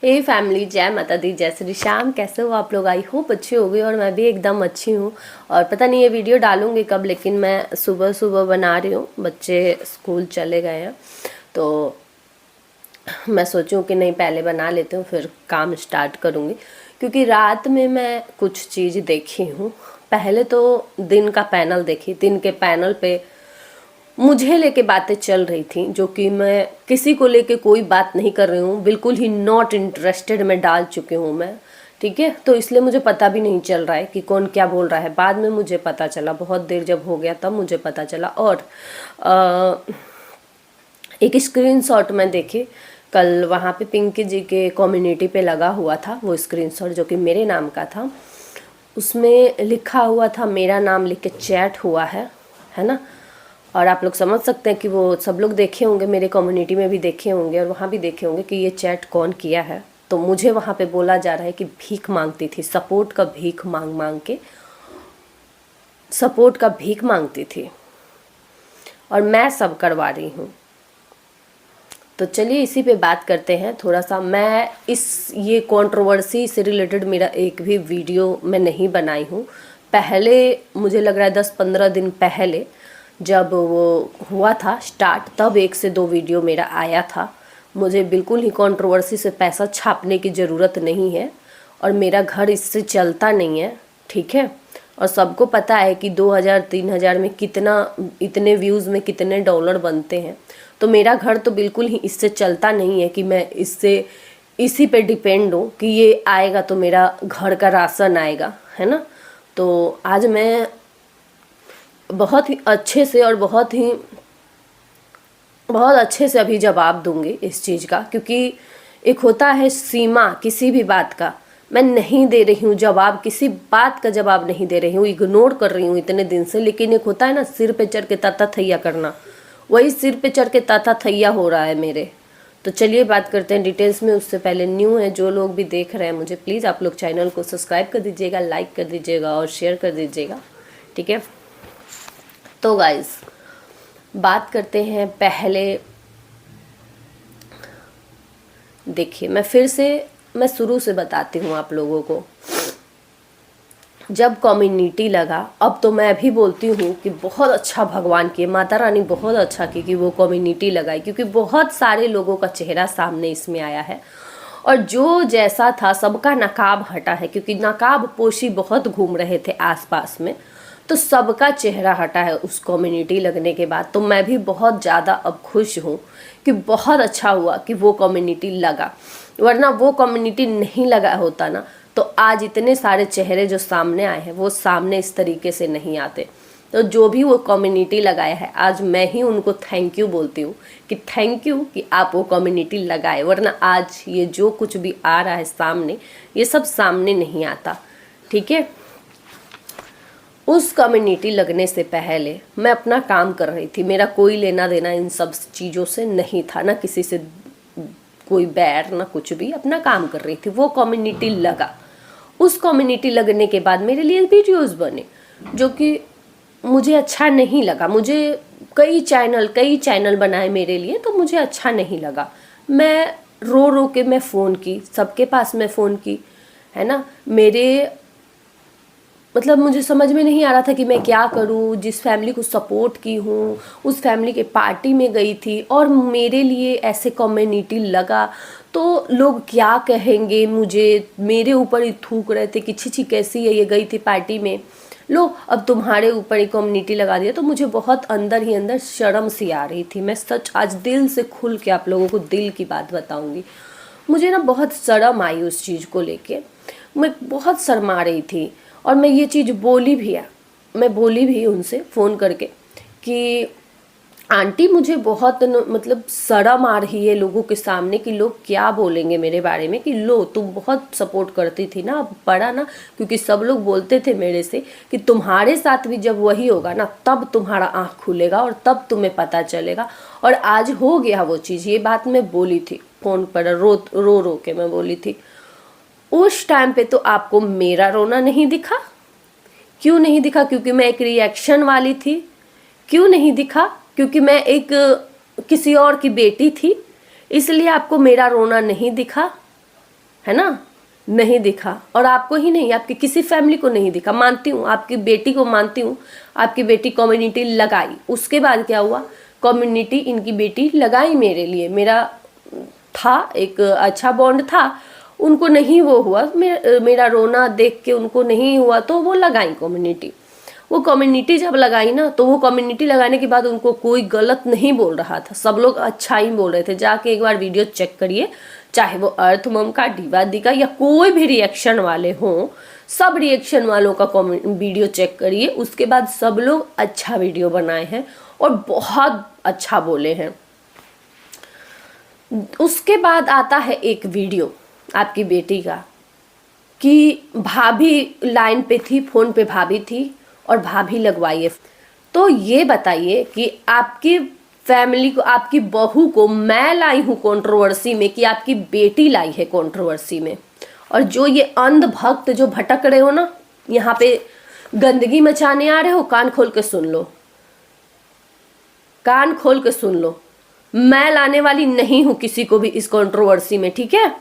हे family, जय माता दी, जय श्री श्याम। कैसे हो आप लोग? आई होप अच्छी हो गई और मैं भी एकदम अच्छी हूँ। और पता नहीं ये वीडियो डालूंगी कब, लेकिन मैं सुबह सुबह बना रही हूँ। बच्चे स्कूल चले गए हैं तो मैं सोचूं कि नहीं, पहले बना लेती हूँ फिर काम स्टार्ट करूँगी। क्योंकि रात में मैं कुछ चीज़ देखी हूँ। पहले तो दिन का पैनल देखी, दिन के पैनल पे मुझे लेके बातें चल रही थी, जो कि मैं किसी को लेके कोई बात नहीं कर रही हूँ, बिल्कुल ही नॉट इंटरेस्टेड में डाल चुकी हूँ मैं। ठीक है, तो इसलिए मुझे पता भी नहीं चल रहा है कि कौन क्या बोल रहा है। बाद में मुझे पता चला, बहुत देर जब हो गया तब मुझे पता चला। और एक स्क्रीनशॉट मैं देखी कल, वहाँ पे पिंकी जी के कम्युनिटी पे लगा हुआ था वो स्क्रीनशॉट, जो कि मेरे नाम का था। उसमें लिखा हुआ था, मेरा नाम लिख के चैट हुआ है ना। और आप लोग समझ सकते हैं कि वो सब लोग देखे होंगे, मेरे कम्युनिटी में भी देखे होंगे और वहाँ भी देखे होंगे कि ये चैट कौन किया है। तो मुझे वहाँ पे बोला जा रहा है कि भीख मांगती थी, सपोर्ट का भीख मांग मांग के सपोर्ट का भीख मांगती थी, और मैं सब करवा रही हूँ। तो चलिए इसी पे बात करते हैं थोड़ा सा। मैं ये कंट्रोवर्सी से रिलेटेड मेरा एक भी वीडियो मैं नहीं बनाई हूँ। पहले मुझे लग रहा है 10-15 दिन पहले जब वो हुआ था स्टार्ट, तब 1 से 2 वीडियो मेरा आया था। मुझे बिल्कुल ही कंट्रोवर्सी से पैसा छापने की ज़रूरत नहीं है और मेरा घर इससे चलता नहीं है। ठीक है, और सबको पता है कि 2000-3000 में कितना, इतने व्यूज़ में कितने डॉलर बनते हैं। तो मेरा घर तो बिल्कुल ही इससे चलता नहीं है कि मैं इसी पे डिपेंड हूँ कि ये आएगा तो मेरा घर का राशन आएगा, है ना। तो आज मैं बहुत ही अच्छे से और बहुत अच्छे से अभी जवाब दूंगी इस चीज़ का, क्योंकि एक होता है सीमा किसी भी बात का। मैं नहीं दे रही हूँ जवाब, किसी बात का जवाब नहीं दे रही हूँ, इग्नोर कर रही हूँ इतने दिन से। लेकिन एक होता है ना, सिर पे चढ़ के ताता थैया करना, वही सिर पे चढ़ के ताता थैया हो रहा है मेरे। तो चलिए बात करते हैं डिटेल्स में। उससे पहले न्यू है जो लोग भी देख रहे हैं मुझे, प्लीज़ आप लोग चैनल को सब्सक्राइब कर दीजिएगा, लाइक कर दीजिएगा और शेयर कर दीजिएगा। ठीक है, तो गाइस बात करते हैं। पहले देखिए, मैं शुरू से बताती हूँ आप लोगों को। जब कम्युनिटी लगा, अब तो मैं भी बोलती हूँ कि बहुत अच्छा भगवान की, माता रानी बहुत अच्छा की कि वो कम्युनिटी लगाई, क्योंकि बहुत सारे लोगों का चेहरा सामने इसमें आया है। और जो जैसा था सबका नकाब हटा है, क्योंकि नकाब पोशी बहुत घूम रहे थे आसपास में, तो सबका चेहरा हटा है उस कम्युनिटी लगने के बाद। तो मैं भी बहुत ज़्यादा अब खुश हूँ कि बहुत अच्छा हुआ कि वो कम्युनिटी लगा, वरना वो कम्युनिटी नहीं लगा होता ना तो आज इतने सारे चेहरे जो सामने आए हैं वो सामने इस तरीके से नहीं आते। तो जो भी वो कम्युनिटी लगाया है, आज मैं ही उनको थैंक यू बोलती हूँ कि थैंक यू कि आप वो कम्युनिटी लगाए, वरना आज ये जो कुछ भी आ रहा है सामने, ये सब सामने नहीं आता। ठीक है, उस कम्युनिटी लगने से पहले मैं अपना काम कर रही थी, मेरा कोई लेना देना इन सब चीज़ों से नहीं था, ना किसी से कोई बैर ना कुछ भी, अपना काम कर रही थी। वो कम्युनिटी लगा, उस कम्युनिटी लगने के बाद मेरे लिए वीडियोस बने जो कि मुझे अच्छा नहीं लगा। मुझे कई चैनल बनाए मेरे लिए, तो मुझे अच्छा नहीं लगा। मैं रो रो के मैं फ़ोन की, सबके पास मैं फ़ोन की, है ना। मतलब मुझे समझ में नहीं आ रहा था कि मैं क्या करूं। जिस फैमिली को सपोर्ट की हूं उस फैमिली के पार्टी में गई थी और मेरे लिए ऐसे कम्युनिटी लगा, तो लोग क्या कहेंगे मुझे, मेरे ऊपर ही थूक रहे थे कि छी कैसी है ये, गई थी पार्टी में, लो अब तुम्हारे ऊपर ही कम्युनिटी लगा दिया। तो मुझे बहुत अंदर ही अंदर शर्म सी आ रही थी। मैं सच आज दिल से खुल के आप लोगों को दिल की बात बताऊंगी। मुझे ना बहुत शर्म आई उस चीज़ को लेके, मैं बहुत शर्मा रही थी। और मैं ये चीज़ मैं बोली भी उनसे फ़ोन करके कि आंटी मुझे बहुत मतलब शर्म आ रही है लोगों के सामने कि लोग क्या बोलेंगे मेरे बारे में, कि लो तुम बहुत सपोर्ट करती थी ना, अब पड़ा ना, क्योंकि सब लोग बोलते थे मेरे से कि तुम्हारे साथ भी जब वही होगा ना तब तुम्हारा आँख खुलेगा और तब तुम्हें पता चलेगा। और आज हो गया वो चीज़। ये बात मैं बोली थी फ़ोन पर, रो रो के मैं बोली थी। उस टाइम पे तो आपको मेरा रोना नहीं दिखा। क्यों नहीं दिखा? क्योंकि मैं एक रिएक्शन वाली थी। क्यों नहीं दिखा? क्योंकि मैं एक किसी और की बेटी थी, इसलिए आपको मेरा रोना नहीं दिखा। है ना, नहीं दिखा। और आपको ही नहीं, आपकी किसी फैमिली को नहीं दिखा। मानती हूँ आपकी बेटी को, मानती हूँ आपकी बेटी कम्युनिटी लगाई, उसके बाद क्या हुआ, कम्युनिटी इनकी बेटी लगाई मेरे लिए, मेरा था एक अच्छा बॉन्ड था, उनको नहीं वो हुआ, मेरा रोना देख के उनको नहीं हुआ, तो वो लगाई कम्युनिटी। वो कम्युनिटी जब लगाई ना, तो वो कम्युनिटी लगाने के बाद उनको कोई गलत नहीं बोल रहा था, सब लोग अच्छा ही बोल रहे थे। जाके एक बार वीडियो चेक करिए, चाहे वो अर्थ मम का, डीवा दी का, या कोई भी रिएक्शन वाले हों, सब रिएक्शन वालों का वीडियो चेक करिए। उसके बाद सब लोग अच्छा वीडियो बनाए हैं और बहुत अच्छा बोले हैं। उसके बाद आता है एक वीडियो आपकी बेटी का कि भाभी लाइन पे थी, फोन पे भाभी थी और भाभी लगवाई है। तो ये बताइए कि आपकी फैमिली को, आपकी बहू को मैं लाई हूँ कंट्रोवर्सी में कि आपकी बेटी लाई है कंट्रोवर्सी में? और जो ये अंध भक्त जो भटक रहे हो ना, यहाँ पे गंदगी मचाने आ रहे हो, कान खोल के सुन लो, कान खोल के सुन लो। मैं लाने वाली नहीं हूं किसी को भी इस कंट्रोवर्सी में, ठीक है।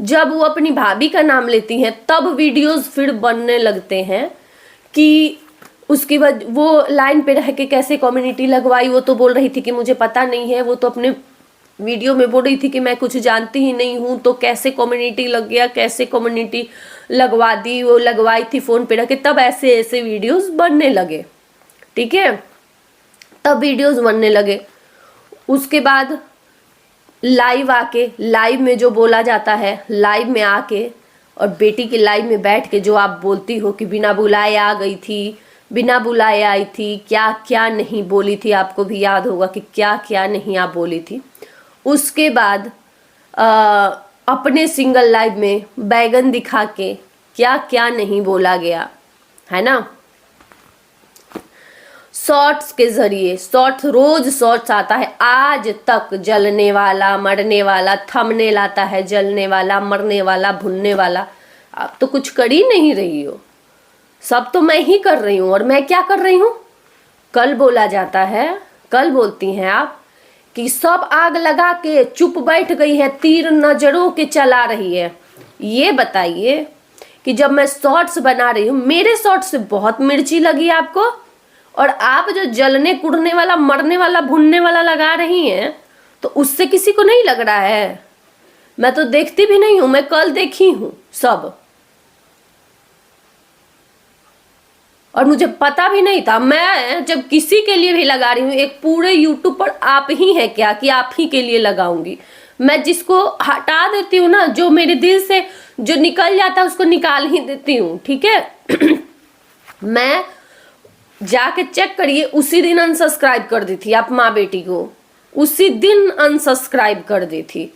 जब वो अपनी भाभी का नाम लेती हैं तब वीडियोस फिर बनने लगते हैं कि उसके बाद वो लाइन पे रह के कैसे कम्युनिटी लगवाई। वो तो बोल रही थी कि मुझे पता नहीं है, वो तो अपने वीडियो में बोल रही थी कि मैं कुछ जानती ही नहीं हूँ, तो कैसे कम्युनिटी लग गया, कैसे कम्युनिटी लगवा दी, वो लगवाई थी फोन पे रह के। तब ऐसे ऐसे वीडियोस बनने लगे, ठीक है, तब वीडियोस बनने लगे। उसके बाद लाइव आके, लाइव में जो बोला जाता है, लाइव में आके और बेटी के लाइव में बैठ के जो आप बोलती हो कि बिना बुलाए आ गई थी, बिना बुलाए आई थी, क्या क्या नहीं बोली थी, आपको भी याद होगा कि क्या क्या नहीं आप बोली थी। उसके बाद अपने सिंगल लाइव में बैगन दिखा के क्या क्या नहीं बोला गया, है ना। शॉर्ट्स के जरिए, शॉर्ट्स, रोज शॉर्ट्स आता है, आज तक जलने वाला, मरने वाला, थंबनेल आता है, जलने वाला, मरने वाला, भुनने वाला। आप तो कुछ कर ही नहीं रही हो, सब तो मैं ही कर रही हूँ। और मैं क्या कर रही हूँ, कल बोला जाता है, कल बोलती हैं आप कि सब आग लगा के चुप बैठ गई है, तीर नजरों के चला रही है। ये बताइए कि जब मैं शॉर्ट्स बना रही हूँ, मेरे शॉर्ट्स से बहुत मिर्ची लगी आपको, और आप जो जलने, कुड़ने वाला, मरने वाला, भुनने वाला लगा रही हैं, तो उससे किसी को नहीं लग रहा है। मैं तो देखती भी नहीं हूं, मैं कल देखी हूं सब, और मुझे पता भी नहीं था। मैं जब किसी के लिए भी लगा रही हूँ, एक पूरे यूट्यूब पर आप ही है क्या कि आप ही के लिए लगाऊंगी। मैं जिसको हटा देती हूँ ना, जो मेरे दिल से जो निकल जाता है उसको निकाल ही देती हूँ, ठीक है। मैं जाके चेक करिए, उसी दिन अनसब्सक्राइब कर दी थी आप माँ बेटी को, उसी दिन अनसब्सक्राइब कर दी थी।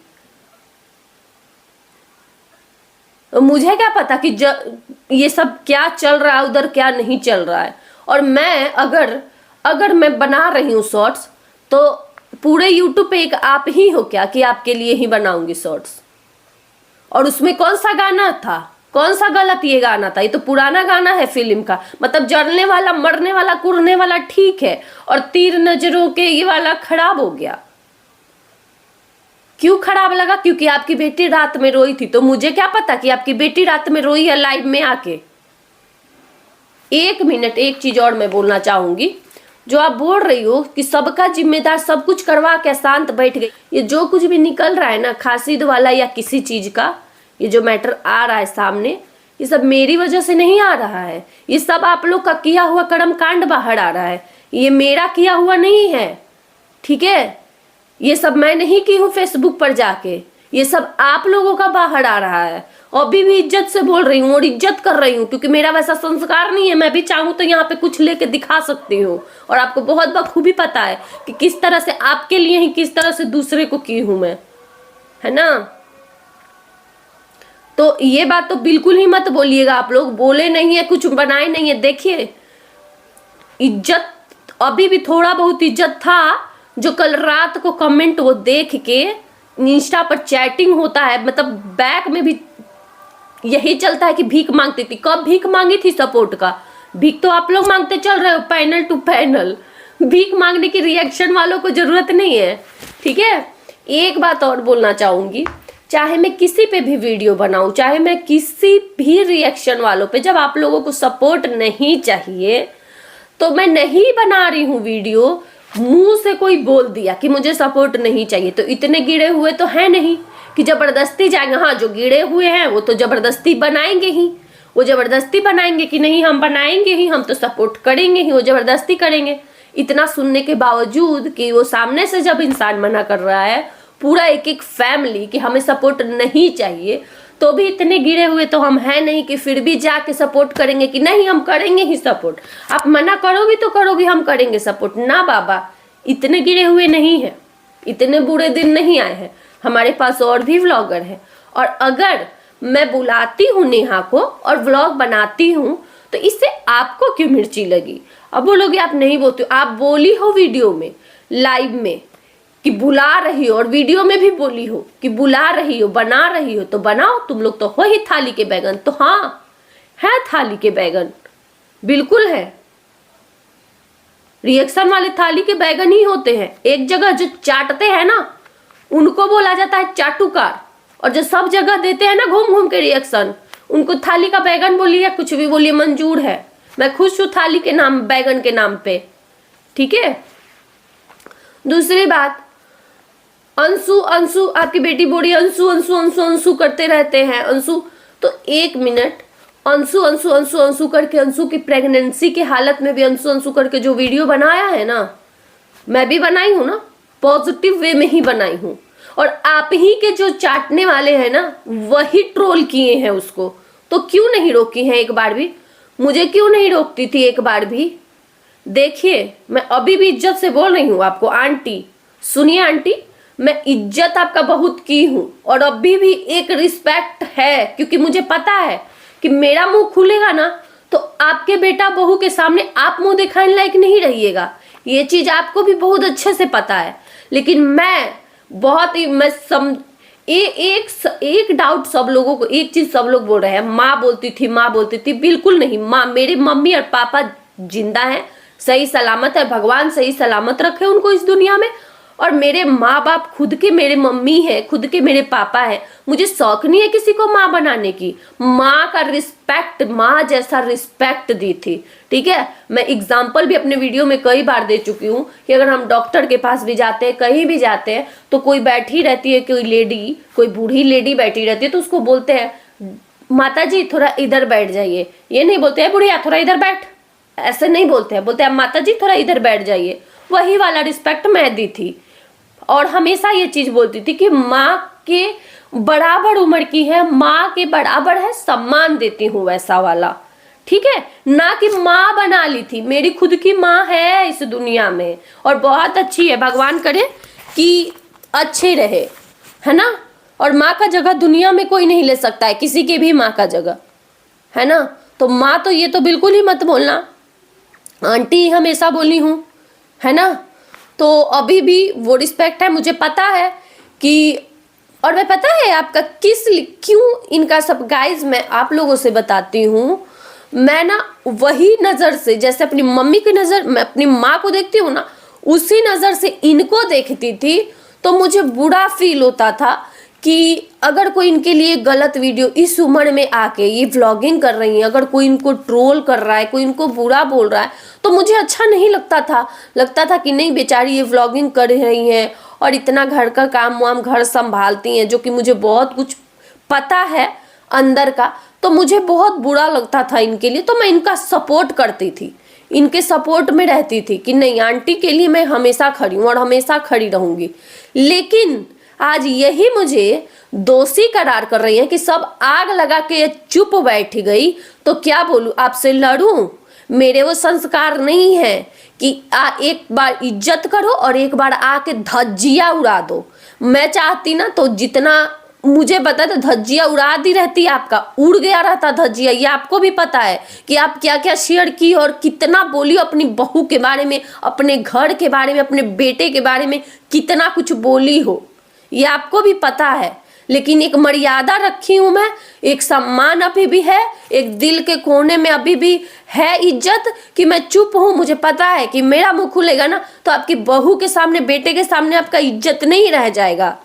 मुझे क्या पता कि ये सब क्या चल रहा है उधर, क्या नहीं चल रहा है। और मैं अगर मैं बना रही हूँ शॉर्ट्स, तो पूरे यूट्यूब पे एक आप ही हो क्या कि आपके लिए ही बनाऊंगी शॉर्ट्स। और उसमें कौन सा गाना था, कौन सा गलत ये गाना था, ये तो पुराना गाना है फिल्म का। मतलब जलने वाला, मरने वाला, कुड़ने वाला ठीक है, और तीर नजरों के ये वाला खराब हो गया। क्यों खराब लगा? क्योंकि आपकी बेटी रात में रोई थी। तो मुझे क्या पता कि आपकी बेटी रात में रोई है लाइव में आके। एक मिनट, एक चीज और मैं बोलना चाहूंगी। जो आप बोल रही हो कि सबका जिम्मेदार, सब कुछ करवा के शांत बैठ गई, ये जो कुछ भी निकल रहा है ना खासिद वाला या किसी चीज का, ये जो मैटर आ रहा है सामने, ये सब मेरी वजह से नहीं आ रहा है। ये सब आप लोग का किया हुआ कर्म कांड बाहर आ रहा है, ये मेरा किया हुआ नहीं है, ठीक है। ये सब मैं नहीं की हूँ फेसबुक पर जाके, ये सब आप लोगों का बाहर आ रहा है। और अभी भी इज्जत से बोल रही हूँ और इज्जत कर रही हूँ, क्योंकि मेरा वैसा संस्कार नहीं है। मैं भी चाहूँ तो यहाँ पे कुछ लेके दिखा सकती हूँ, और आपको बहुत बखूबी पता है कि किस तरह से आपके लिए ही, किस तरह से दूसरे को की हूँ मैं, है ना। तो ये बात तो बिल्कुल ही मत बोलिएगा आप लोग, बोले नहीं है, कुछ बनाए नहीं है। देखिए, इज्जत अभी भी थोड़ा बहुत इज्जत था। जो कल रात को कमेंट वो देख के इंस्टा पर चैटिंग होता है, मतलब बैक में भी यही चलता है कि भीख मांगती थी। कब भीख मांगी थी सपोर्ट का? भीख तो आप लोग मांगते चल रहे हो पैनल टू पैनल। भीख मांगने की रिएक्शन वालों को जरूरत नहीं है, ठीक है। एक बात और बोलना चाहूंगी, चाहे मैं किसी पे भी वीडियो बनाऊं, चाहे मैं किसी भी रिएक्शन वालों पे, जब आप लोगों को सपोर्ट नहीं चाहिए तो मैं नहीं बना रही हूँ वीडियो। मुंह से कोई बोल दिया कि मुझे सपोर्ट नहीं चाहिए, तो इतने गिरे हुए तो है नहीं कि जबरदस्ती जाएंगे। हाँ, जो गिरे हुए हैं वो तो जबरदस्ती बनाएंगे ही, वो जबरदस्ती बनाएंगे कि नहीं हम बनाएंगे ही, हम तो सपोर्ट करेंगे ही, वो जबरदस्ती करेंगे। इतना सुनने के बावजूद कि वो सामने से जब इंसान मना कर रहा है, पूरा एक एक फैमिली कि हमें सपोर्ट नहीं चाहिए, तो भी इतने गिरे हुए तो हम हैं नहीं कि फिर भी जाके सपोर्ट करेंगे कि नहीं हम करेंगे ही सपोर्ट। आप मना करोगी तो करोगी, हम करेंगे सपोर्ट ना बाबा। इतने गिरे हुए नहीं है, इतने बुरे दिन नहीं आए हैं, हमारे पास और भी व्लॉगर हैं। और अगर मैं बुलाती हूँ नेहा को और व्लॉग बनाती हूँ तो इससे आपको क्यों मिर्ची लगी? अब बोलोगे आप नहीं बोलती हो, आप बोली हो वीडियो में, लाइव में कि बुला रही हो, और वीडियो में भी बोली हो कि बुला रही हो, बना रही हो, तो बनाओ। तुम लोग तो हो ही थाली के बैगन। तो हाँ, है थाली के बैगन, बिल्कुल है। रिएक्शन वाले थाली के बैगन ही होते हैं। एक जगह जो चाटते हैं ना, उनको बोला जाता है चाटुकार, और जो सब जगह देते हैं ना घूम घूम के रिएक्शन, उनको थाली का बैगन बोलिए, कुछ भी बोलिए, मंजूर है। मैं खुश हूं थाली के नाम, बैगन के नाम पे, ठीक है। दूसरी बात, अंशु अंशु, आपकी बेटी बोली अंशु अंशु अंशु अंशु करते रहते हैं अंशु। तो एक मिनट, अंशु अंशु अंशु अंशु करके, अंशु की प्रेगनेंसी के हालत में भी अंशु अंशु करके जो वीडियो बनाया है ना, मैं भी बनाई हूँ ना, पॉजिटिव वे में ही बनाई हूँ। और आप ही के जो चाटने वाले हैं ना, वही ट्रोल किए हैं उसको। तो क्यों नहीं रोकी है एक बार भी? मुझे क्यों नहीं रोकती थी एक बार भी? देखिए, मैं अभी भी इज्जत से बोल रही हूँ आपको। आंटी सुनिए, आंटी, मैं इज्जत आपका बहुत की हूँ, और अभी भी एक रिस्पेक्ट है, क्योंकि मुझे पता है कि मेरा मुंह खुलेगा ना तो आपके बेटा बहू के सामने आप मुंह दिखाने लायक नहीं रहिएगा। ये चीज आपको भी बहुत अच्छे से पता है। लेकिन मैं बहुत ही, मैं एक डाउट सब लोगों को, एक चीज सब लोग बोल रहे हैं, माँ बोलती थी, माँ बोलती थी। बिल्कुल नहीं, माँ, मेरे मम्मी और पापा जिंदा हैं, सही सलामत है, भगवान सही सलामत रखे उनको इस दुनिया में। और मेरे माँ बाप खुद के मेरे मम्मी है, खुद के मेरे पापा है। मुझे शौक नहीं है किसी को माँ बनाने की। माँ का रिस्पेक्ट, माँ जैसा रिस्पेक्ट दी थी, ठीक है। मैं एग्जाम्पल भी अपने वीडियो में कई बार दे चुकी हूँ कि अगर हम डॉक्टर के पास भी जाते हैं, कहीं भी जाते हैं, तो कोई बैठी रहती है, कोई लेडी, कोई बूढ़ी लेडी बैठी रहती है, तो उसको बोलते हैं माता जी थोड़ा इधर बैठ जाइए। ये नहीं बोलते हैं बुढ़िया थोड़ा इधर बैठ, ऐसे नहीं बोलते हैं, बोलते हैं माता जी थोड़ा इधर बैठ जाइए। वही वाला रिस्पेक्ट मैं दी थी, और हमेशा ये चीज बोलती थी कि माँ के बराबर उम्र की है, माँ के बराबर है, सम्मान देती हूँ वैसा वाला, ठीक है ना। कि माँ बना ली थी, मेरी खुद की माँ है इस दुनिया में, और बहुत अच्छी है, भगवान करे कि अच्छे रहे, है ना। और माँ का जगह दुनिया में कोई नहीं ले सकता है, किसी की भी माँ का जगह, है ना। तो माँ तो ये तो बिल्कुल ही मत बोलना, आंटी हमेशा बोली हूँ, है ना। तो अभी भी वो रिस्पेक्ट है, मुझे पता है कि, और मैं पता है आपका क्यों इनका सब, गाइज मैं आप लोगों से बताती हूँ। मैं ना वही नजर से, जैसे अपनी मम्मी की नजर मैं अपनी माँ को देखती हूँ ना, उसी नजर से इनको देखती थी। तो मुझे बुरा फील होता था कि अगर कोई इनके लिए गलत वीडियो इस उम्र में आके ये व्लॉगिंग कर रही है, अगर कोई इनको ट्रोल कर रहा है, कोई इनको बुरा बोल रहा है, तो मुझे अच्छा नहीं लगता था। लगता था कि नहीं बेचारी ये व्लॉगिंग कर रही हैं और इतना घर का काम वाम घर संभालती हैं, जो कि मुझे बहुत कुछ पता है अंदर का। तो मुझे बहुत बुरा लगता था इनके लिए, तो मैं इनका सपोर्ट करती थी, इनके सपोर्ट में रहती थी कि नहीं आंटी के लिए मैं हमेशा खड़ी हूँ और हमेशा खड़ी रहूंगी। लेकिन आज यही मुझे दोषी करार कर रही है कि सब आग लगा के चुप बैठ गई। तो क्या बोलूं, आपसे लड़ूं? मेरे वो संस्कार नहीं है कि एक बार इज्जत करो और एक बार आके धज्जियां उड़ा दो। मैं चाहती ना तो जितना मुझे पता तो धज्जियां उड़ा दी रहती, आपका उड़ गया रहता धज्जिया। ये आपको भी पता है कि आप क्या क्या शेयर की और कितना बोली अपनी बहू के बारे में, अपने घर के बारे में, अपने बेटे के बारे में कितना कुछ बोली हो, ये आपको भी पता है। लेकिन एक मर्यादा रखी हूं मैं, एक सम्मान अभी भी है, एक दिल के कोने में अभी भी है इज्जत कि मैं चुप हूं। मुझे पता है कि मेरा मुंह खुलेगा ना तो आपकी बहू के सामने, बेटे के सामने आपका इज्जत नहीं रह जाएगा,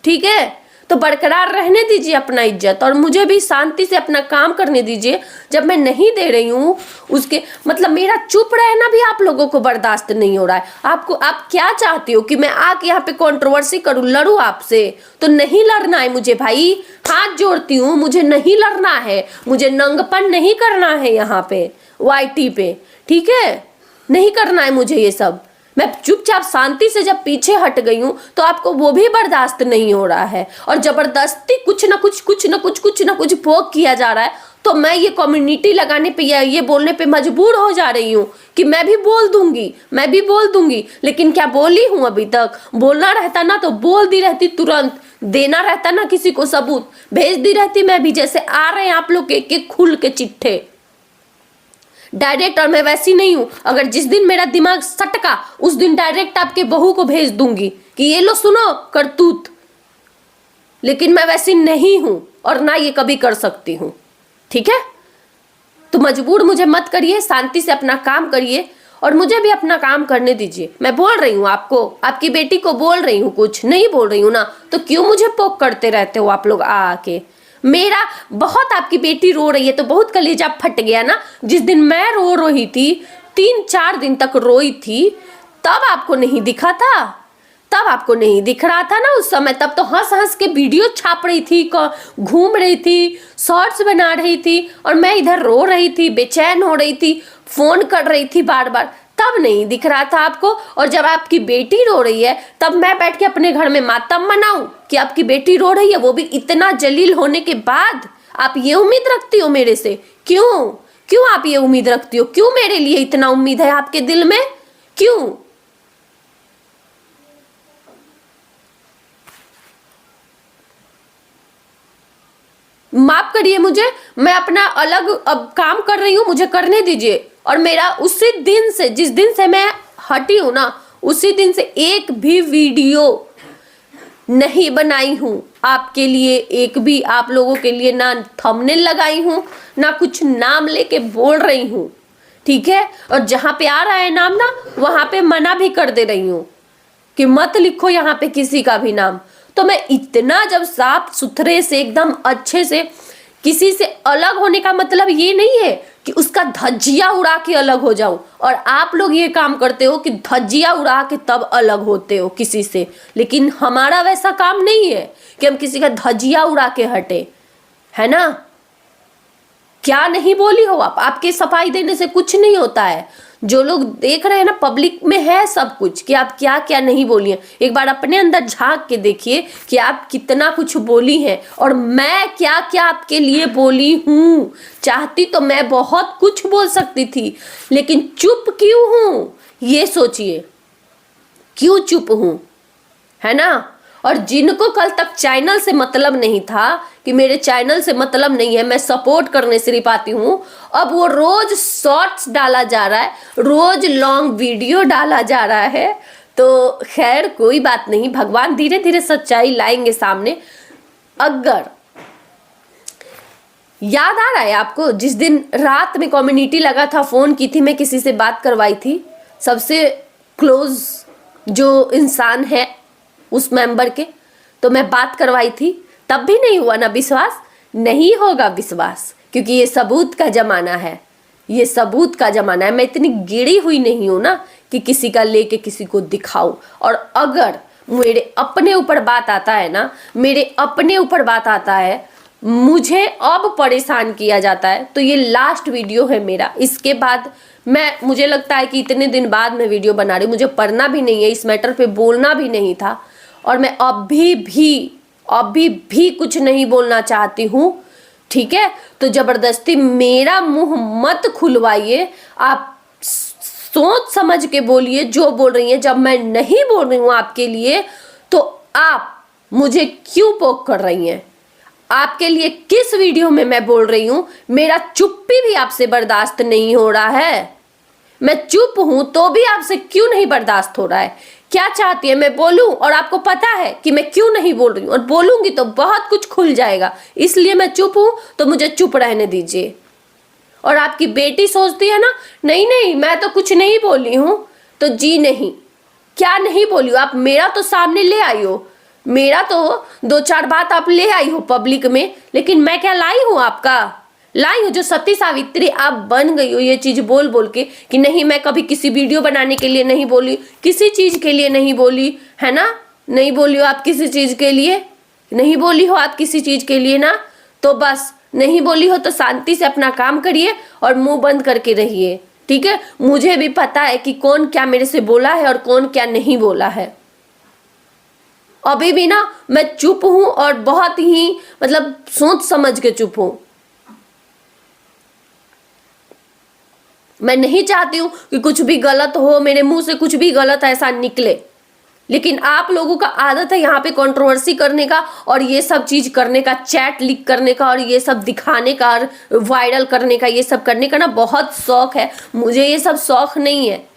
ठीक है। तो बरकरार रहने दीजिए अपना इज्जत, और मुझे भी शांति से अपना काम करने दीजिए। जब मैं नहीं दे रही हूँ उसके मतलब मेरा चुप रहना भी आप लोगों को बर्दाश्त नहीं हो रहा है। आप क्या चाहते हो कि मैं आके यहाँ पे कंट्रोवर्सी करूँ, लड़ूं आपसे? तो नहीं लड़ना है मुझे भाई, हाथ जोड़ती हूँ, मुझे नहीं लड़ना है, मुझे नंगपन नहीं करना है यहाँ पे वाईटी पे, ठीक है? नहीं करना है मुझे ये सब। मैं चुपचाप शांति से जब पीछे हट गई हूं तो आपको वो भी बर्दाश्त नहीं हो रहा है, और जबरदस्ती कुछ ना कुछ भोग किया जा रहा है। तो मैं ये कम्युनिटी लगाने पे या ये बोलने पे मजबूर हो जा रही हूँ कि मैं भी बोल दूंगी। लेकिन क्या बोली हूँ अभी तक? बोलना रहता ना तो बोल दी रहती, तुरंत देना रहता ना किसी को सबूत, भेज दी रहती मैं भी, जैसे आ रहे हैं आप लोग के खुल के चिट्ठे डायरेक्ट। और मैं वैसी नहीं हूं, अगर जिस दिन मेरा दिमाग सटका उस दिन डायरेक्ट आपके बहू को भेज दूंगी कि ये लो सुनो करतूत। लेकिन मैं वैसी नहीं हूं और ना ये कभी कर सकती हूं, ठीक है? तो मजबूर मुझे मत करिए, शांति से अपना काम करिए और मुझे भी अपना काम करने दीजिए। मैं बोल रही हूँ आपको, आपकी बेटी को बोल रही हूँ, कुछ नहीं बोल रही हूँ ना, तो क्यों मुझे पोक करते रहते हो आप लोग आके? मेरा बहुत, आपकी बेटी रो रही है तो बहुत कलेजा फट गया ना। जिस दिन मैं रो रही थी, 3-4 दिन तक रोई थी, तब आपको नहीं दिखा था, तब आपको नहीं दिख रहा था ना उस समय। तब तो हंस हंस के वीडियो छाप रही थी, घूम रही थी, शॉर्ट्स बना रही थी, और मैं इधर रो रही थी, बेचैन हो रही थी, फोन कर रही थी बार बार, तब नहीं दिख रहा था आपको। और जब आपकी बेटी रो रही है तब मैं बैठ के अपने घर में मातम मनाऊं कि आपकी बेटी रो रही है, वो भी इतना जलील होने के बाद। आप ये उम्मीद रखती हो मेरे से? क्यों आप ये उम्मीद रखती हो? क्यों मेरे लिए इतना उम्मीद है आपके दिल में? क्यों? माफ करिए मुझे, मैं अपना अलग अब काम कर रही हूँ, मुझे करने दीजिए। और मेरा उसी दिन से, जिस दिन से मैं हटी हूं ना, उसी दिन से एक भी वीडियो नहीं बनाई हूं आपके लिए, एक भी आप लोगों के लिए ना थंबनेल लगाई हूं, ना कुछ नाम लेके बोल रही हूं, ठीक है? और जहां पे आ रहा है नाम ना, वहां पे मना भी कर दे रही हूं कि मत लिखो यहाँ पे किसी का भी नाम। तो मैं इतना जब साफ सुथरे से एकदम अच्छे से, किसी से अलग होने का मतलब ये नहीं है कि उसका धज्जिया उड़ा के अलग हो जाऊं। और आप लोग ये काम करते हो कि धज्जिया उड़ा के तब अलग होते हो किसी से, लेकिन हमारा वैसा काम नहीं है कि हम किसी का धज्जिया उड़ा के हटे, है ना? क्या नहीं बोली हो आप? आपके सफाई देने से कुछ नहीं होता है। जो लोग देख रहे हैं ना, पब्लिक में है सब कुछ कि आप क्या क्या नहीं बोली हैं। एक बार अपने अंदर झांक के देखिए कि आप कितना कुछ बोली हैं और मैं क्या क्या आपके लिए बोली हूँ। चाहती तो मैं बहुत कुछ बोल सकती थी, लेकिन चुप क्यों हूँ ये सोचिए, क्यों चुप हूँ, है ना? और जिनको कल तक चैनल से मतलब नहीं था कि मेरे चैनल से मतलब नहीं है, मैं सपोर्ट करने सिर्फ आती हूँ, अब वो रोज शॉर्ट्स डाला जा रहा है, रोज लॉन्ग वीडियो डाला जा रहा है। तो खैर कोई बात नहीं, भगवान धीरे धीरे सच्चाई लाएंगे सामने। अगर याद आ रहा है आपको, जिस दिन रात में कम्युनिटी लगा था, फोन की थी, मैं किसी से बात करवाई थी, सबसे क्लोज जो इंसान है उस मेंबर के, तो मैं बात करवाई थी, तब भी नहीं हुआ ना विश्वास? नहीं होगा विश्वास, क्योंकि ये सबूत का जमाना है, ये सबूत का जमाना है। मैं इतनी गिरी हुई नहीं हूं ना कि किसी का लेके किसी को दिखाऊं। और अगर मेरे अपने ऊपर बात आता है ना, मेरे अपने ऊपर बात आता है, मुझे अब परेशान किया जाता है, तो ये लास्ट वीडियो है मेरा। इसके बाद मुझे लगता है कि इतने दिन बाद मैं वीडियो बना रही हूँ, मुझे पढ़ना भी नहीं है, इस मैटर पे बोलना भी नहीं था, और मैं अभी भी कुछ नहीं बोलना चाहती हूँ, ठीक है? तो जबरदस्ती मेरा मुंह मत खुलवाइए, आप सोच समझ के बोलिए जो बोल रही हैं। जब मैं नहीं बोल रही हूँ आपके लिए, तो आप मुझे क्यों पोक कर रही हैं? आपके लिए किस वीडियो में मैं बोल रही हूँ? मेरा चुप्पी भी आपसे बर्दाश्त नहीं हो रहा है, मैं चुप हूं तो भी आपसे क्यों नहीं बर्दाश्त हो रहा है? क्या चाहती है मैं बोलूं? और आपको पता है कि मैं क्यों नहीं बोल रही हूं, और बोलूंगी तो बहुत कुछ खुल जाएगा, इसलिए मैं चुप हूं, तो मुझे चुप रहने दीजिए। और आपकी बेटी सोचती है ना, नहीं नहीं मैं तो कुछ नहीं बोली हूं, तो जी नहीं, क्या नहीं बोली हो आप? मेरा तो सामने ले आई हो, मेरा तो 2-4 बात आप ले आई हो पब्लिक में, लेकिन मैं क्या लाई हूं आपका? लाई हूं जो सती सावित्री आप बन गई हो ये चीज बोल बोल के कि नहीं मैं कभी किसी वीडियो बनाने के लिए नहीं बोली, किसी चीज के लिए नहीं बोली, है ना? नहीं बोली हो आप किसी चीज के लिए, नहीं बोली हो आप किसी चीज के लिए ना, तो बस नहीं बोली हो तो शांति से अपना काम करिए और मुंह बंद करके रहिए, ठीक है? मुझे भी पता है कि कौन क्या मेरे से बोला है और कौन क्या नहीं बोला है। अभी भी ना मैं चुप हूं और बहुत ही मतलब सोच समझ के चुप हूं। मैं नहीं चाहती हूं कि कुछ भी गलत हो, मेरे मुंह से कुछ भी गलत ऐसा निकले, लेकिन आप लोगों का आदत है यहाँ पे कंट्रोवर्सी करने का और ये सब चीज करने का, चैट लीक करने का और ये सब दिखाने का और वायरल करने का, ये सब करने का ना बहुत शौक है। मुझे ये सब शौक नहीं है।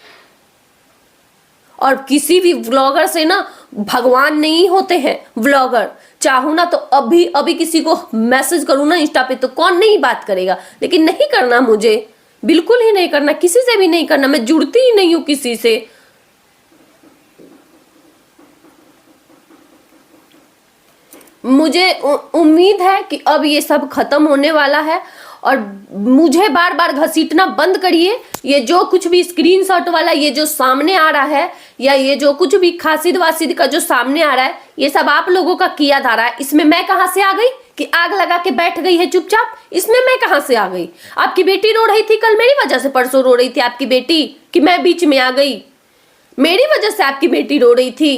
और किसी भी व्लॉगर से ना भगवान नहीं होते हैं व्लॉगर। चाहूं ना तो अभी अभी किसी को मैसेज करूं ना इंस्टा पे तो कौन नहीं बात करेगा, लेकिन नहीं करना, मुझे बिल्कुल ही नहीं करना, किसी से भी नहीं करना। मैं जुड़ती ही नहीं हूं किसी से। मुझे उम्मीद है कि अब ये सब खत्म होने वाला है और मुझे बार बार घसीटना बंद करिए। ये जो कुछ भी स्क्रीनशॉट वाला ये जो सामने आ रहा है या ये जो कुछ भी खासिद वासिद का जो सामने आ रहा है, ये सब आप लोगों का किया धारा है। इसमें मैं कहां से आ गई कि आग लगा के बैठ गई है चुपचाप? इसमें मैं कहां से आ गई? आपकी बेटी रो रही थी कल मेरी वजह से, परसों रो रही थी आपकी बेटी कि मैं बीच में आ गई? मेरी वजह से आपकी बेटी रो रही थी।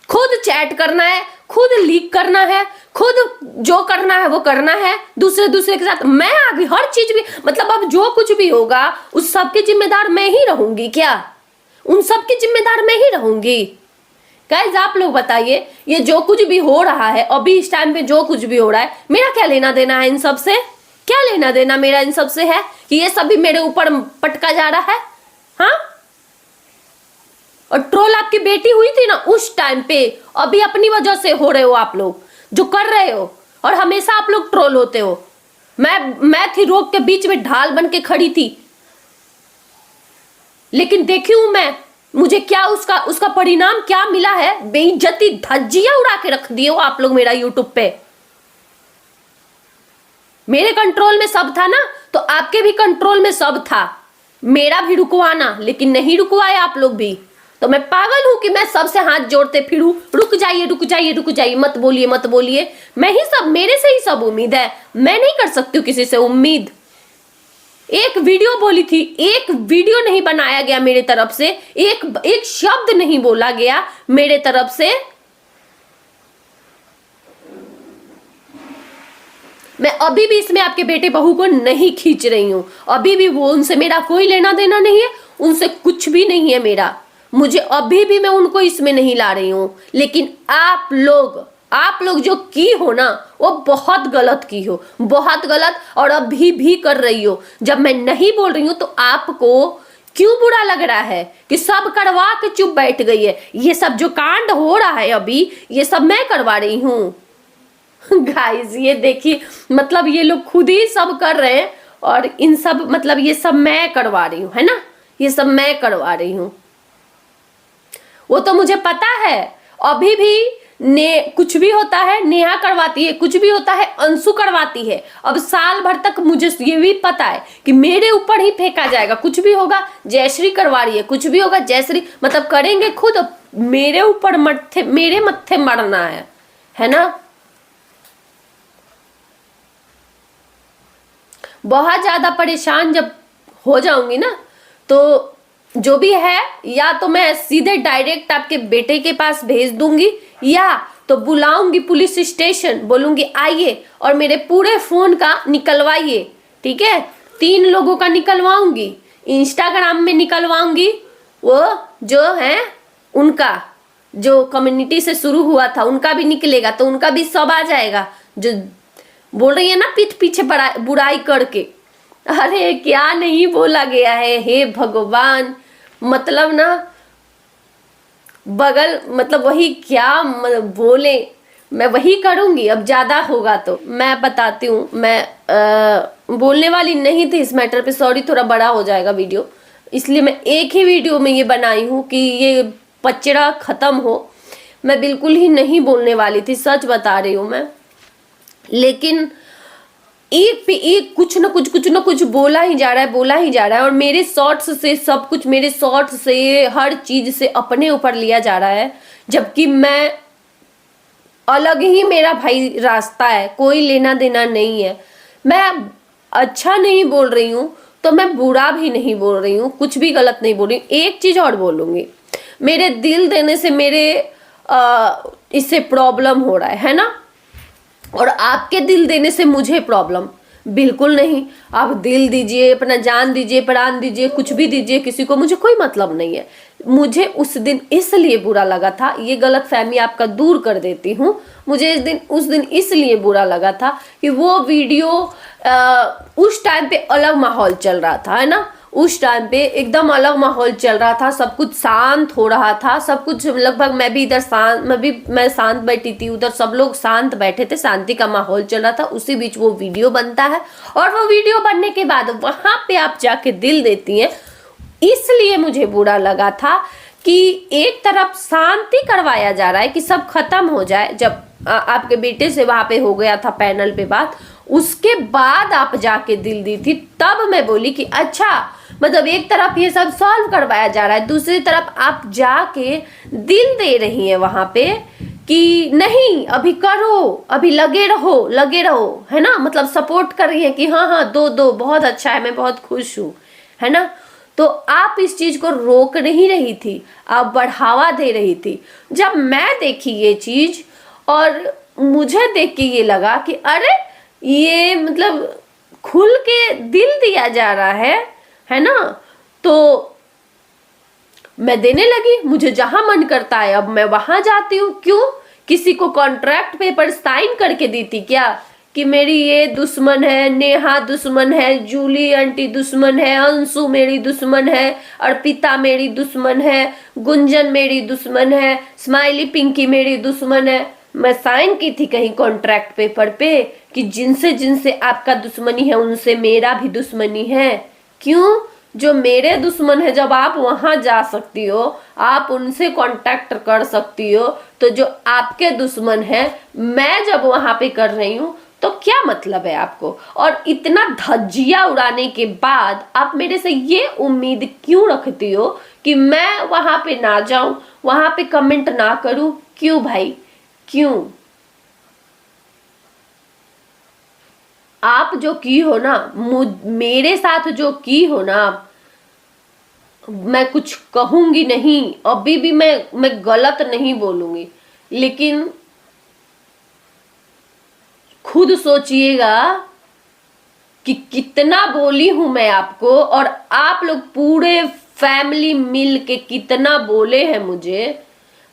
खुद चैट करना है, खुद लीक करना है, खुद जो करना है वो करना है दूसरे के साथ। मैं आ गई हर चीज भी, मतलब अब जो कुछ भी होगा उस सब की जिम्मेदार मैं ही रहूंगी क्या? उन सब की जिम्मेदार मैं ही रहूंगी? गाइस आप लोग बताइए, ये जो कुछ भी हो रहा है अभी इस टाइम पे, जो कुछ भी हो रहा है, मेरा क्या लेना देना है इन सब से? क्या लेना देना मेरा इन सब से है कि ये सब भी मेरे ऊपर पटका जा रहा है? हाँ, और ट्रोल आपकी बेटी हुई थी ना उस टाइम पे, अभी अपनी वजह से हो रहे हो आप लोग जो कर रहे हो, और हमेशा आप लोग ट्रोल होते हो। मैं थी रोक के बीच में, ढाल बन के खड़ी थी, लेकिन देखी हूं मैं, मुझे क्या उसका परिणाम क्या मिला है? बेइज्जती, धज्जियां उड़ा के रख दिए हो आप लोग मेरा यूट्यूब पे। मेरे कंट्रोल में सब था ना, तो आपके भी कंट्रोल में सब था, मेरा भी रुकवाना, लेकिन नहीं रुकवाए आप लोग भी। तो मैं पागल हूं कि मैं सबसे हाथ जोड़ते फिरूं, रुक जाइए रुक जाइए रुक जाइए, मत बोलिए मत बोलिए। मैं ही सब, मेरे से ही सब उम्मीद है, मैं नहीं कर सकती हूँ किसी से उम्मीद। एक वीडियो बोली थी, एक वीडियो नहीं बनाया गया मेरे तरफ से, एक शब्द नहीं बोला गया मेरे तरफ से। मैं अभी भी इसमें आपके बेटे बहू को नहीं खींच रही हूं, अभी भी वो, उनसे मेरा कोई लेना देना नहीं है, उनसे कुछ भी नहीं है मेरा। मुझे अभी भी मैं उनको इसमें नहीं ला रही हूं, लेकिन आप लोग जो की हो ना वो बहुत गलत की हो, बहुत गलत, और अभी भी कर रही हो। जब मैं नहीं बोल रही हूं तो आपको क्यों बुरा लग रहा है कि सब करवा के चुप बैठ गई है? ये सब जो कांड हो रहा है अभी, ये सब मैं करवा रही हूं। गाइस ये देखिए, मतलब ये लोग खुद ही सब कर रहे हैं और इन सब, मतलब ये सब मैं करवा रही हूँ, है ना? ये सब मैं करवा रही हूँ, वो तो मुझे पता है। अभी भी कुछ भी होता है नेहा करवाती है, कुछ भी होता है अंशु करवाती है। अब साल भर तक मुझे ये भी पता है कि मेरे ऊपर ही फेंका जाएगा। कुछ भी होगा जयश्री करवा रही है, कुछ भी होगा जयश्री, मतलब करेंगे खुद, मेरे ऊपर मेरे मत्थे मरना है ना? बहुत ज्यादा परेशान जब हो जाऊंगी ना, तो जो भी है, या तो मैं सीधे डायरेक्ट आपके बेटे के पास भेज दूंगी, या तो बुलाऊंगी पुलिस स्टेशन, बोलूंगी आइए और मेरे पूरे फोन का निकलवाइए, ठीक है? 3 लोगों का निकलवाऊंगी, इंस्टाग्राम में निकलवाऊंगी, वो जो है उनका, जो कम्युनिटी से शुरू हुआ था उनका भी निकलेगा, तो उनका भी सब आ जाएगा। जो बोल रही है ना पीठ पीछे बुराई करके, अरे क्या नहीं बोला गया है, हे भगवान। मतलब ना बगल, मतलब वही क्या बोले, मैं वही करूंगी। अब ज्यादा होगा तो मैं बताती हूँ, मैं बोलने वाली नहीं थी इस मैटर पे, सॉरी, थोड़ा बड़ा हो जाएगा वीडियो, इसलिए मैं एक ही वीडियो में ये बनाई हूँ कि ये पचड़ा खत्म हो। मैं बिल्कुल ही नहीं बोलने वाली थी, सच बता रही हूँ मैं। लेकिन एक पे एक कुछ ना कुछ बोला ही जा रहा है और मेरे शॉर्ट्स से सब कुछ, मेरे शॉर्ट्स से हर चीज से अपने ऊपर लिया जा रहा है, जबकि मैं अलग ही, मेरा भाई रास्ता है, कोई लेना देना नहीं है। मैं अच्छा नहीं बोल रही हूँ तो मैं बुरा भी नहीं बोल रही हूँ, कुछ भी गलत नहीं बोल रही हूँ। एक चीज और बोलूंगी, मेरे दिल देने से मेरे इससे प्रॉब्लम हो रहा है ना, और आपके दिल देने से मुझे प्रॉब्लम बिल्कुल नहीं। आप दिल दीजिए, अपना जान दीजिए, प्राण दीजिए, कुछ भी दीजिए किसी को, मुझे कोई मतलब नहीं है। मुझे उस दिन इसलिए बुरा लगा था, ये गलत फहमी आपका दूर कर देती हूँ, मुझे उस दिन इसलिए बुरा लगा था कि वो वीडियो उस टाइम पे अलग माहौल चल रहा था, है ना, उस टाइम पे एकदम अलग माहौल चल रहा था, सब कुछ शांत हो रहा था, सब कुछ लगभग, मैं भी इधर शांत, मैं शांत बैठी थी, उधर सब लोग शांत बैठे थे, शांति का माहौल चल रहा था। उसी बीच वो वीडियो बनता है और वो वीडियो बनने के बाद वहां पे आप जाके दिल देती हैं। इसलिए मुझे बुरा लगा था कि एक तरफ शांति करवाया जा रहा है कि सब खत्म हो जाए, जब आपके बेटे से वहां पे हो गया था पैनल पे बात, उसके बाद आप जाके दिल दी थी, तब मैं बोली कि अच्छा, मतलब एक तरफ ये सब सॉल्व करवाया जा रहा है, दूसरी तरफ आप जाके दिल दे रही हैं वहां पे कि नहीं अभी करो, अभी लगे रहो, है ना, मतलब सपोर्ट कर रही है कि हाँ हाँ दो बहुत अच्छा है, मैं बहुत खुश हूँ, है ना। तो आप इस चीज को रोक नहीं रही थी, आप बढ़ावा दे रही थी। जब मैं देखी ये चीज और मुझे देख के ये लगा कि अरे ये मतलब खुल के दिल दिया जा रहा है ना, तो मैं देने लगी। मुझे जहां मन करता है अब मैं वहां जाती हूँ। क्यों? किसी को कॉन्ट्रैक्ट पेपर साइन करके दी थी क्या कि मेरी ये दुश्मन है, नेहा दुश्मन है, जूली आंटी दुश्मन है, अंशु मेरी दुश्मन है, अर्पिता मेरी दुश्मन है, गुंजन मेरी दुश्मन है, स्माइली पिंकी मेरी दुश्मन है। मैं साइन की थी कहीं कॉन्ट्रैक्ट पेपर पे कि जिनसे जिनसे आपका दुश्मनी है उनसे मेरा भी दुश्मनी है। क्यों? जो मेरे दुश्मन है जब आप वहां जा सकती हो, आप उनसे कांटेक्ट कर सकती हो, तो जो आपके दुश्मन है मैं जब वहां पे कर रही हूं तो क्या मतलब है आपको? और इतना धज्जिया उड़ाने के बाद आप मेरे से ये उम्मीद क्यों रखती हो कि मैं वहां पे ना जाऊं, वहां पे कमेंट ना करूं? क्यों भाई, क्यों? आप जो की हो ना, मेरे साथ जो की हो ना, मैं कुछ कहूंगी नहीं, अभी भी मैं गलत नहीं बोलूंगी, लेकिन खुद सोचिएगा कि कितना बोली हूं मैं आपको, और आप लोग पूरे फैमिली मिल के कितना बोले हैं मुझे।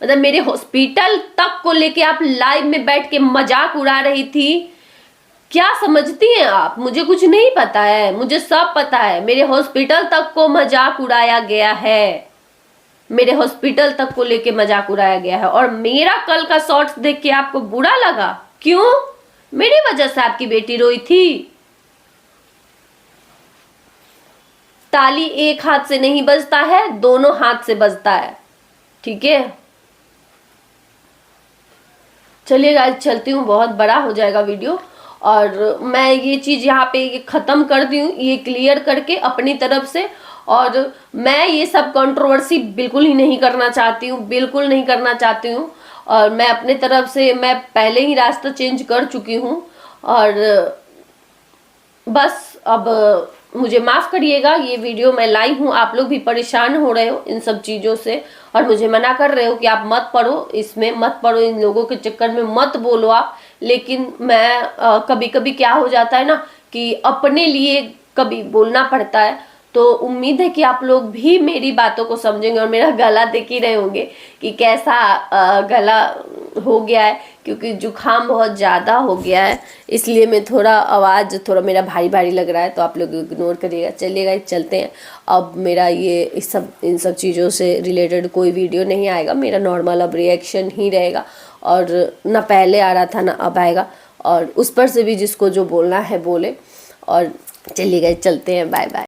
मतलब मेरे हॉस्पिटल तक को लेके आप लाइव में बैठ के मजाक उड़ा रही थी। क्या समझती हैं आप? मुझे कुछ नहीं पता है, मुझे सब पता है। मेरे हॉस्पिटल तक को मजाक उड़ाया गया है, मेरे हॉस्पिटल तक को लेके मजाक उड़ाया गया है, और मेरा कल का शॉर्ट्स देख के आपको बुरा लगा। क्यों? मेरी वजह से आपकी बेटी रोई थी। ताली एक हाथ से नहीं बजता है, दोनों हाथ से बजता है, ठीक है। चलिए गाइस, चलती हूँ, बहुत बड़ा हो जाएगा वीडियो, और मैं ये चीज यहाँ पे खत्म कर दी हूँ, ये क्लियर करके अपनी तरफ से। और मैं ये सब कंट्रोवर्सी बिल्कुल ही नहीं करना चाहती हूँ, बिल्कुल नहीं करना चाहती हूँ। और मैं अपने तरफ से मैं पहले ही रास्ता चेंज कर चुकी हूँ, और बस अब मुझे माफ करिएगा। ये वीडियो मैं लाई हूँ, आप लोग भी परेशान हो रहे हो इन सब चीजों से, और मुझे मना कर रहे हो कि आप मत पढ़ो, इसमें मत पढ़ो, इन लोगों के चक्कर में मत बोलो आप। लेकिन मैं कभी कभी क्या हो जाता है ना कि अपने लिए कभी बोलना पड़ता है, तो उम्मीद है कि आप लोग भी मेरी बातों को समझेंगे। और मेरा गला देख ही रहे होंगे कि कैसा गला हो गया है, क्योंकि जुकाम बहुत ज़्यादा हो गया है, इसलिए मैं थोड़ा आवाज़ थोड़ा मेरा भारी भारी लग रहा है, तो आप लोग इग्नोर करिएगा। चलिएगा, चलते हैं। अब मेरा ये इन सब चीज़ों से रिलेटेड कोई वीडियो नहीं आएगा, मेरा नॉर्मल अब रिएक्शन ही रहेगा, और ना पहले आ रहा था ना अब आएगा, और उस पर से भी जिसको जो बोलना है बोले। और चलिएगा, चलते हैं, बाय बाय।